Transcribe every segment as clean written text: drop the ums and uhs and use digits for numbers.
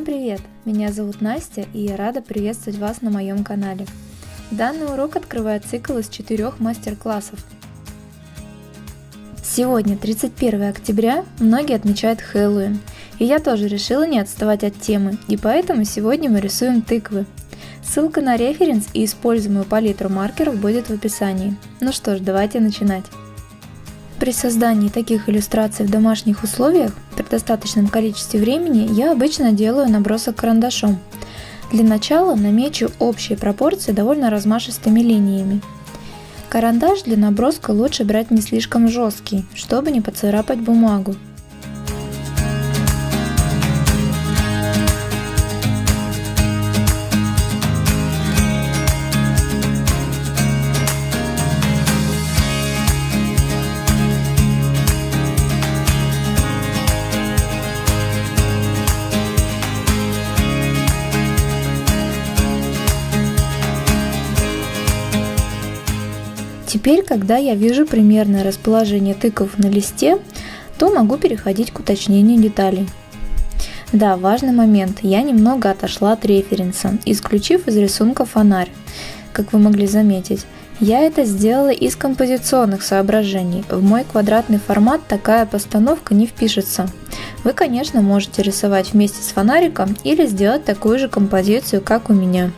Всем привет! Меня зовут Настя, и я рада приветствовать вас на моем канале. Данный урок открывает цикл из 4 мастер-классов. Сегодня, 31 октября, многие отмечают Хэллоуин, и я тоже решила не отставать от темы, и поэтому сегодня мы рисуем тыквы. Ссылка на референс и используемую палитру маркеров будет в описании. Ну что ж, давайте начинать. При создании таких иллюстраций в домашних условиях при достаточном количестве времени я обычно делаю набросок карандашом. Для начала намечу общие пропорции довольно размашистыми линиями. Карандаш для наброска лучше брать не слишком жесткий, чтобы не поцарапать бумагу. Теперь, когда я вижу примерное расположение тыкв на листе, то могу переходить к уточнению деталей. Да, важный момент, я немного отошла от референса, исключив из рисунка фонарь. Как вы могли заметить, я это сделала из композиционных соображений. В мой квадратный формат такая постановка не впишется. Вы, конечно, можете рисовать вместе с фонариком или сделать такую же композицию, как у меня.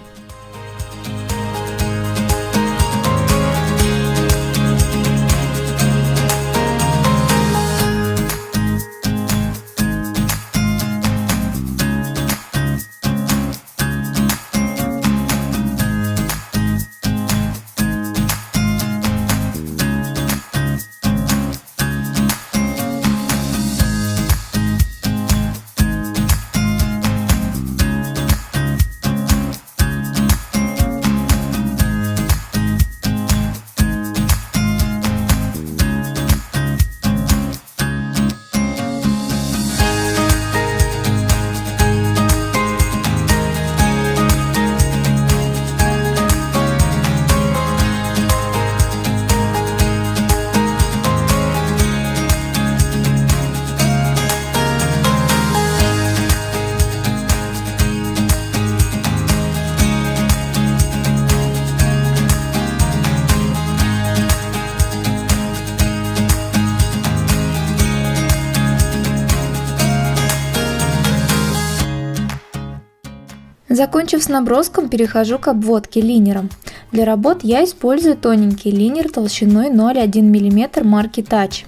Закончив с наброском, перехожу к обводке линером. Для работ я использую тоненький линер толщиной 0,1 мм марки Touch.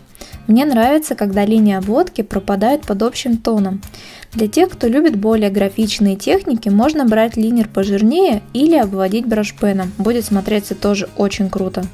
Мне нравится, когда линия обводки пропадает под общим тоном. Для тех, кто любит более графичные техники, можно брать линер пожирнее или обводить брашпеном. Будет смотреться тоже очень круто.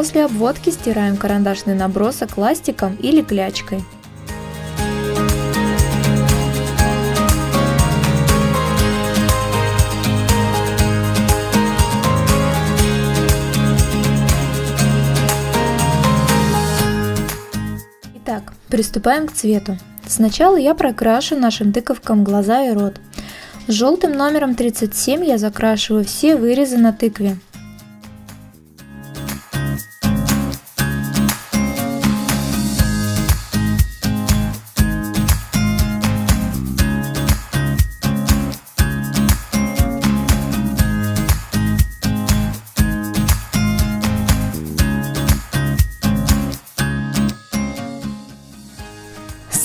После обводки стираем карандашный набросок ластиком или клячкой. Итак, приступаем к цвету. Сначала я прокрашу нашим тыковкам глаза и рот. С желтым номером 37 я закрашиваю все вырезы на тыкве.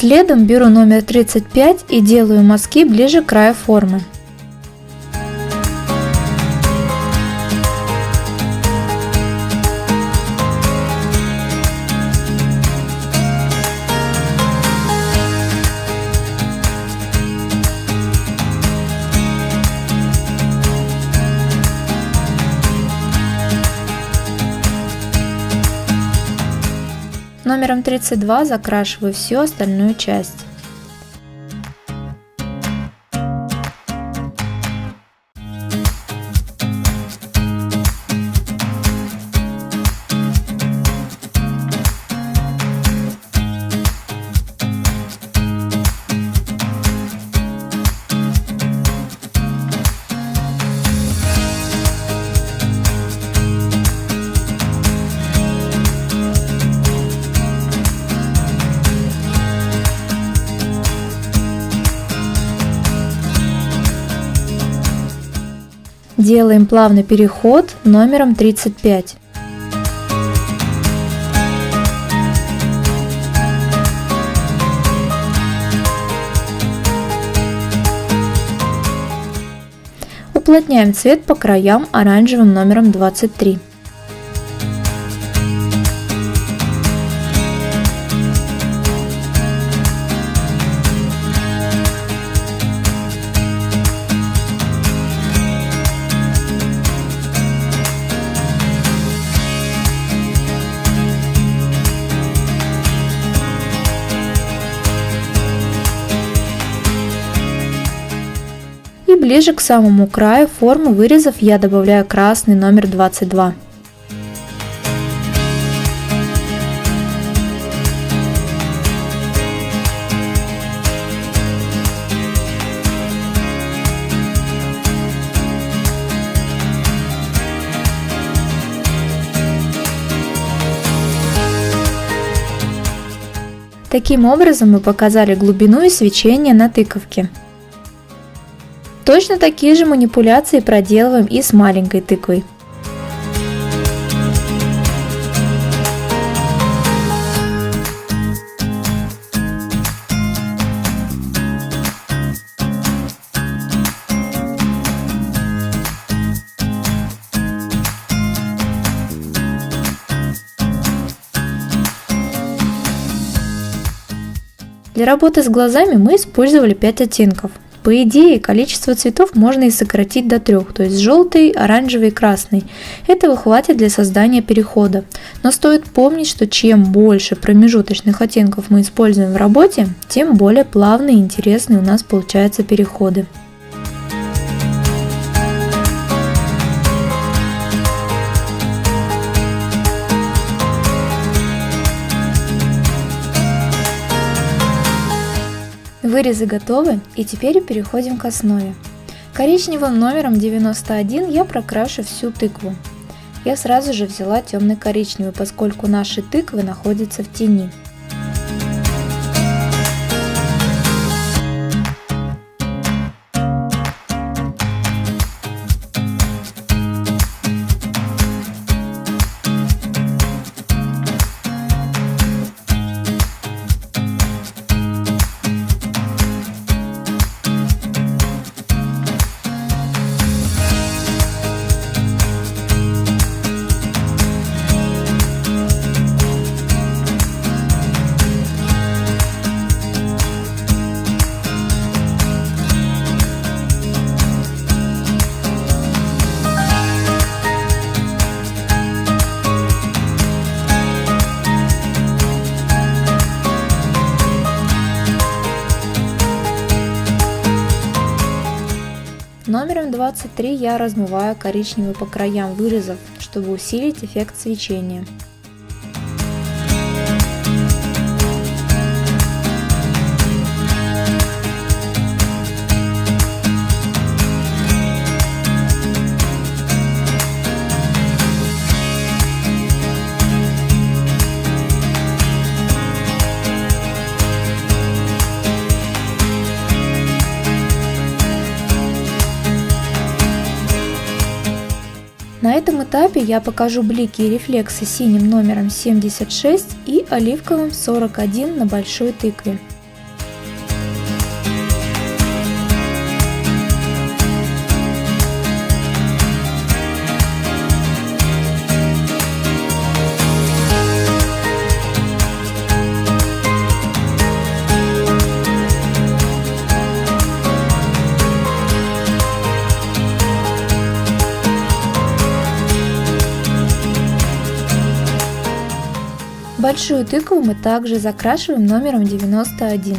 Следом беру номер 35 и делаю мазки ближе к краю формы. Номером 32 закрашиваю всю остальную часть. Делаем плавный переход номером 35. Уплотняем цвет по краям оранжевым номером 23. И ближе к самому краю формы вырезов я добавляю красный номер 22. Таким образом мы показали глубину и свечение на тыковке. Точно такие же манипуляции проделываем и с маленькой тыквой. Для работы с глазами мы использовали 5 оттенков. По идее, количество цветов можно и сократить до 3, то есть желтый, оранжевый и красный. Этого хватит для создания перехода. Но стоит помнить, что чем больше промежуточных оттенков мы используем в работе, тем более плавные и интересные у нас получаются переходы. Вырезы готовы, и теперь переходим к основе. Коричневым номером 91 я прокрашу всю тыкву. Я сразу же взяла темный коричневый, поскольку наши тыквы находятся в тени. Номером 23 я размываю коричневый по краям вырезов, чтобы усилить эффект свечения. На этом этапе я покажу блики и рефлексы синим номером 76 и оливковым 41 на большой тыкве. Большую тыкву мы также закрашиваем номером 91.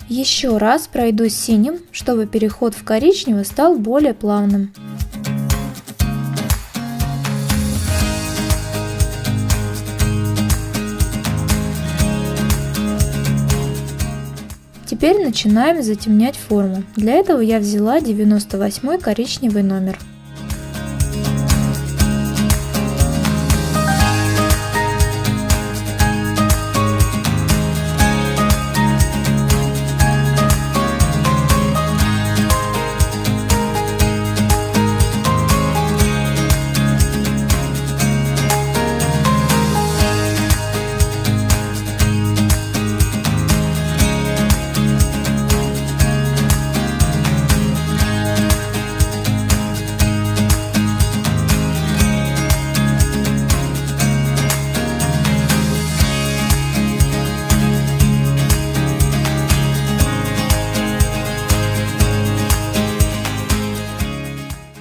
Еще раз пройдусь синим, чтобы переход в коричневый стал более плавным. Теперь начинаем затемнять форму. Для этого я взяла 98 коричневый номер.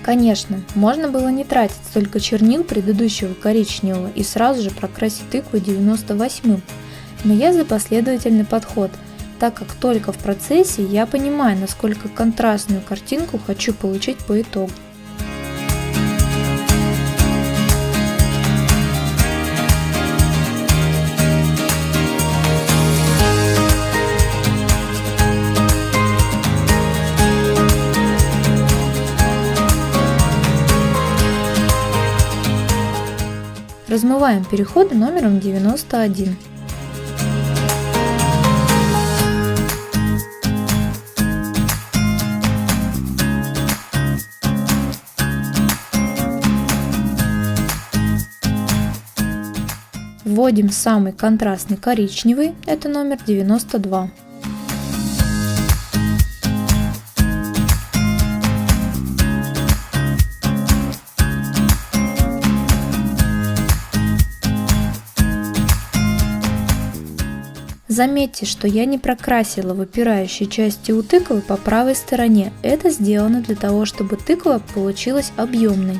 Конечно, можно было не тратить столько чернил предыдущего коричневого и сразу же прокрасить тыкву 98-м, но я за последовательный подход, так как только в процессе я понимаю, насколько контрастную картинку хочу получить по итогу. Размываем переходы номером 91. Вводим самый контрастный коричневый, это номер 92. Заметьте, что я не прокрасила выпирающие части у тыквы по правой стороне. Это сделано для того, чтобы тыква получилась объемной.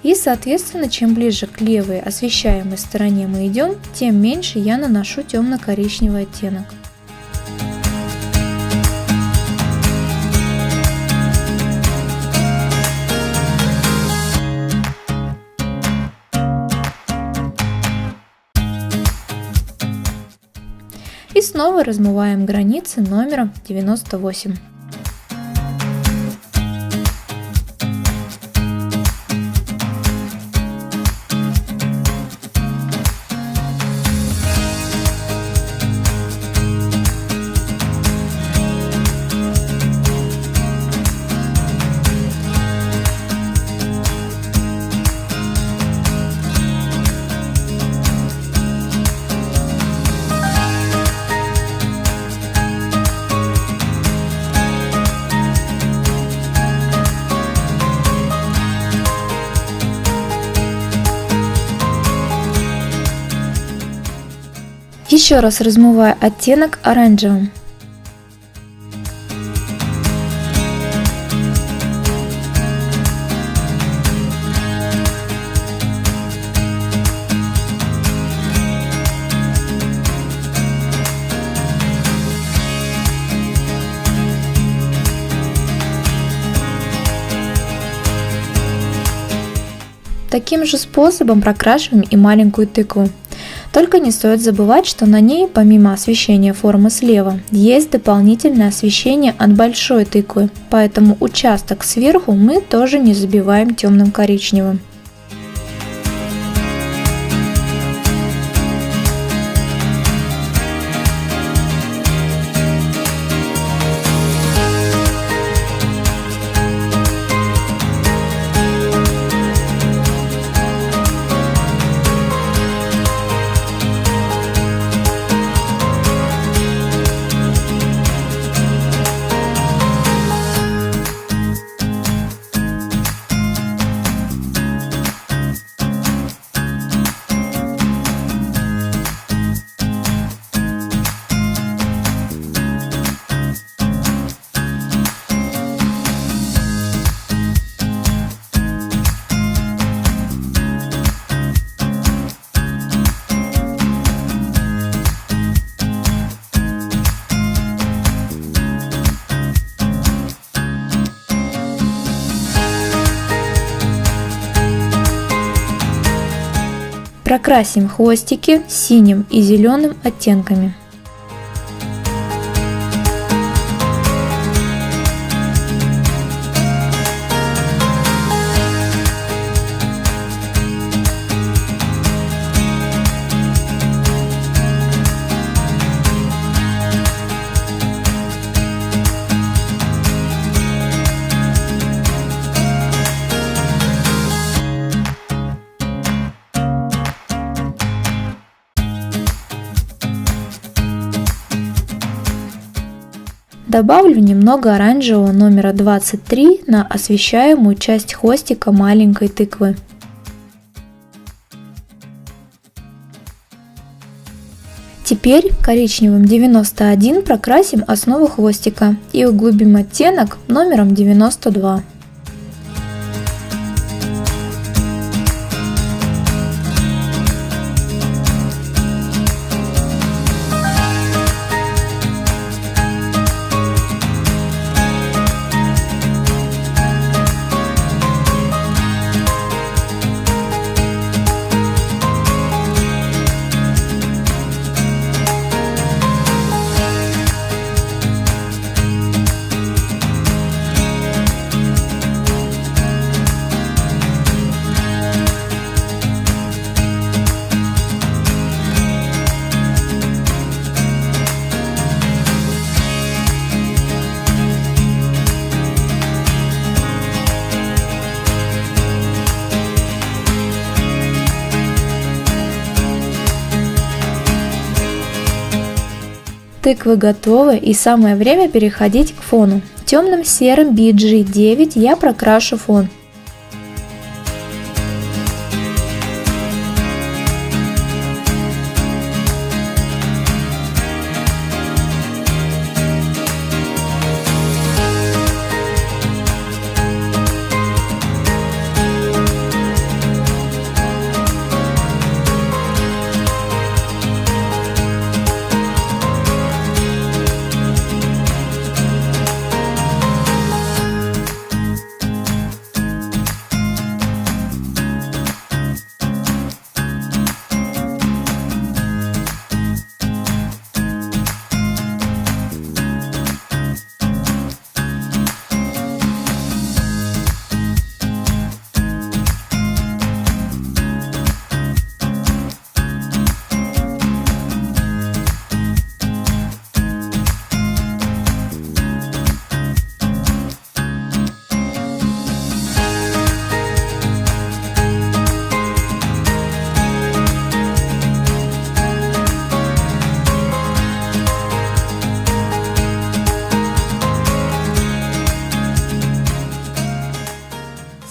И соответственно, чем ближе к левой освещаемой стороне мы идем, тем меньше я наношу темно-коричневый оттенок. И снова размываем границы номером 98. Еще раз размываю оттенок оранжевым. Таким же способом прокрашиваем и маленькую тыкву. Только не стоит забывать, что на ней, помимо освещения формы слева, есть дополнительное освещение от большой тыквы, поэтому участок сверху мы тоже не забиваем темным коричневым. Прокрасим хвостики синим и зеленым оттенками. Добавлю немного оранжевого номера 23 на освещаемую часть хвостика маленькой тыквы. Теперь коричневым 91 прокрасим основу хвостика и углубим оттенок номером 92. Тыквы готовы, и самое время переходить к фону. Темным серым BG9 я прокрашу фон.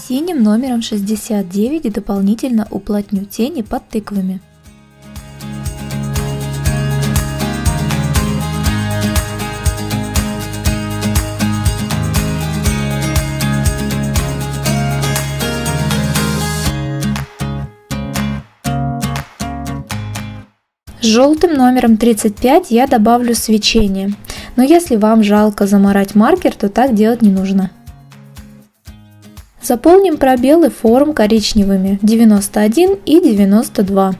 Синим номером 69 дополнительно уплотню тени под тыквами. Желтым номером 35 я добавлю свечение, но если вам жалко замарать маркер, то так делать не нужно. Заполним пробелы форм коричневыми 91 и 92.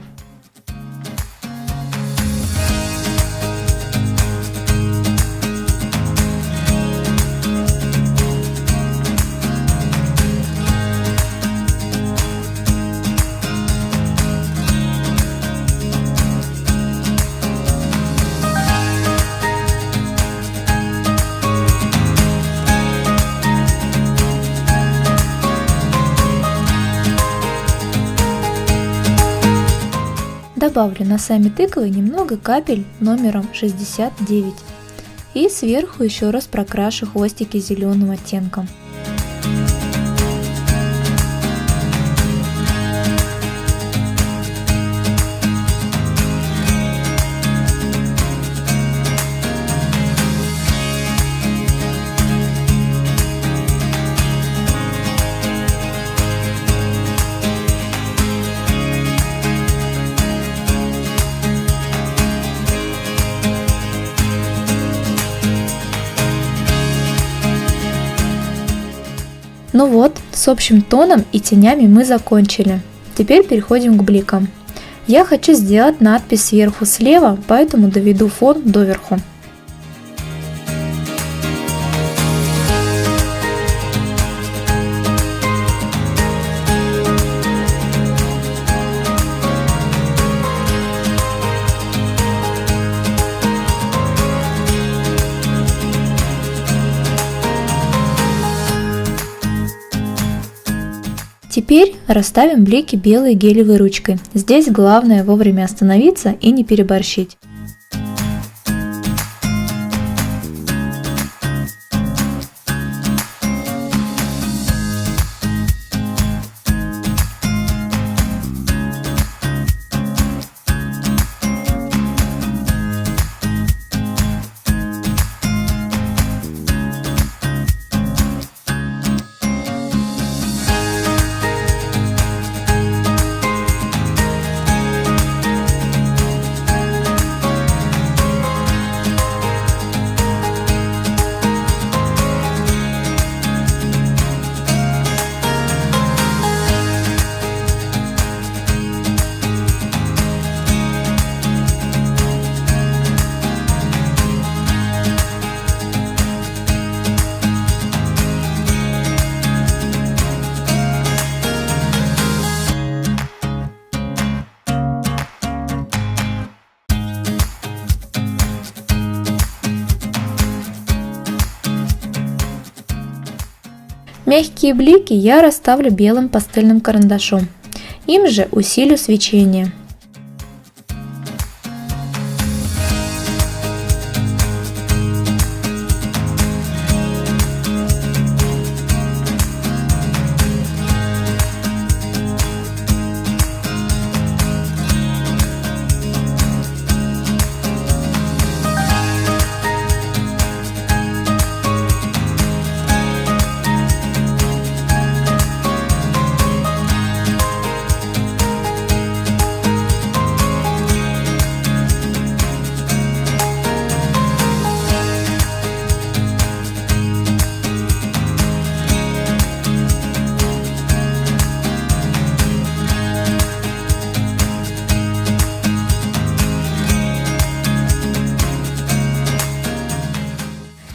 Добавлю на сами тыквы немного капель номером 69 и сверху еще раз прокрашу хвостики зеленым оттенком. Ну вот, с общим тоном и тенями мы закончили. Теперь переходим к бликам. Я хочу сделать надпись сверху слева, поэтому доведу фон доверху. Теперь расставим блики белой гелевой ручкой. Здесь главное вовремя остановиться и не переборщить. Мягкие блики я расставлю белым пастельным карандашом. Им же усилю свечение.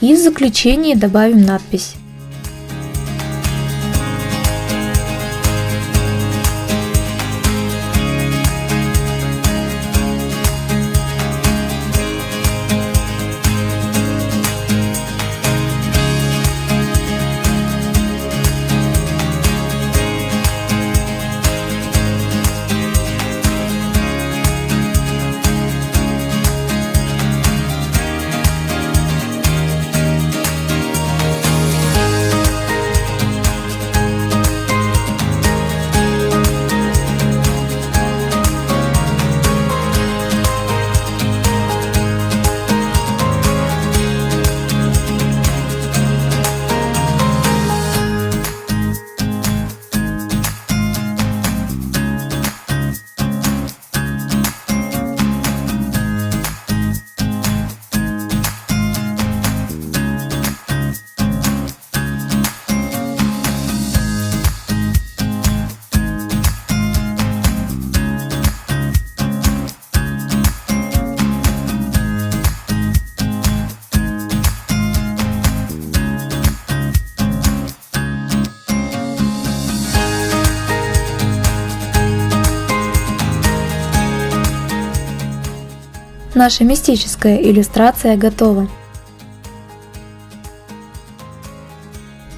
И в заключение добавим надпись. Наша мистическая иллюстрация готова.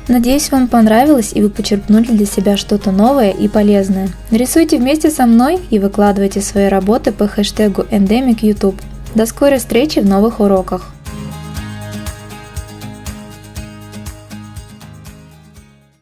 Надеюсь, вам понравилось и вы почерпнули для себя что-то новое и полезное. Рисуйте вместе со мной и выкладывайте свои работы по хэштегу #EndemicYouTube. До скорой встречи в новых уроках!